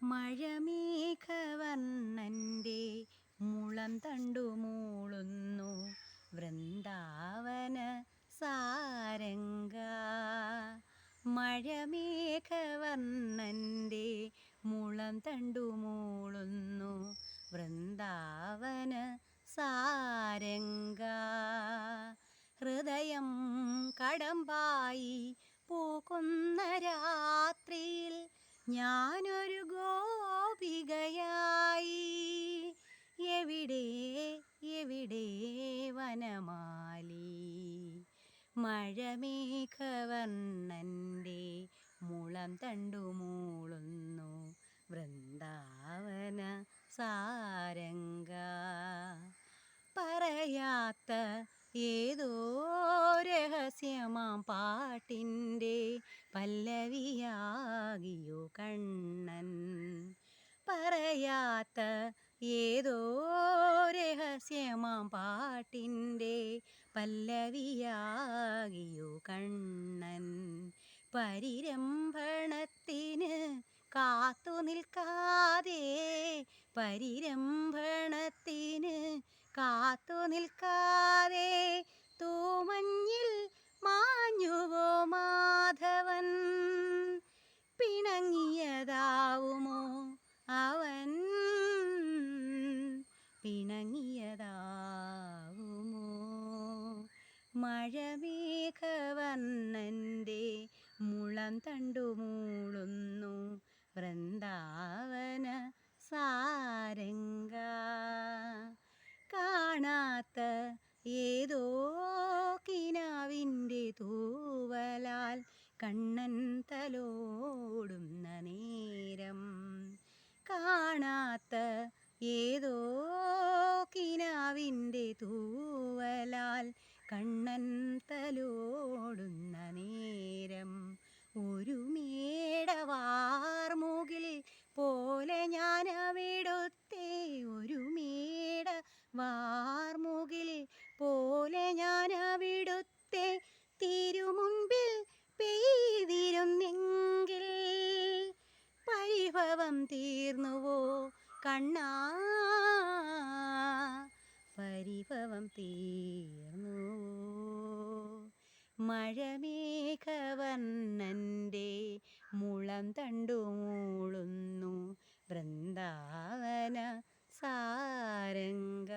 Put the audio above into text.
മഴമേഘവർണ്ണൻ്റെ മുളം തണ്ടു മൂളുന്നു വൃന്ദാവന സാരംഗ. മഴമേഘവർണ്ണൻ്റെ മുളം തണ്ടു മൂളുന്നു വൃന്ദാവന സാരംഗ. ഹൃദയം കടമ്പായി പൂക്കുന്ന രാത്രിയിൽ ഞാനൊരു ഗോപികയായി. എവിടെ എവിടെ വനമാലി? മഴമേഘവർണ്ണൻ്റെ മുളം തണ്ടു മൂളുന്നു വൃന്ദാവന സാരംഗ. പറയാത്ത ഏതോ രഹസ്യമാം പാട്ടിൻ്റെ പല്ലവിയാകിയോ കണ്ണൻ. പറയാത്ത ഏതോ രഹസ്യമാം പാട്ടിൻ്റെ പല്ലവിയാകിയോ കണ്ണൻ. പരിരംഭണത്തിന് കാത്തു നിൽക്കാതെ, പരിരംഭണത്തിന് കാത്തു നിൽക്കാതെ തൂമഞ്ഞിൽ മാഞ്ഞുവോ മാധവൻ. പിണങ്ങിയതാവുമോ അവൻ, പിണങ്ങിയതാവുമോ? മഴമേഘവർണ്ണൻ്റെ മുളം തണ്ടു മൂളുന്നു വൃന്ദാവന സാരംഗ. കാണാത്ത ഏതോ കിനാവിൻ്റെ തൂവലാൽ കണ്ണൻ തലോടുന്ന നേരം, കാണാത്ത ഏതോ കിനാവിൻ്റെ തൂവലാൽ കണ്ണൻ തലോടുന്ന നേരം, ഒരു മേടവാർമുകിൽ പോലെ ഞാനവിടുത്തെ, ഒരു മേടവാർമുകിൽ പോലെ ഞാനവിടുത്തെ തിരുമുൻപിൽ പെയ്തിരുന്നെങ്കിൽ. പരിഭവം തീർന്നുവോ കണ്ണാ, പരിഭവം തീർന്നുവോ? മഴമേഘവർണ്ണൻ്റെ മുളം തണ്ടു മൂളുന്നു വൃന്ദാവന സാരംഗ.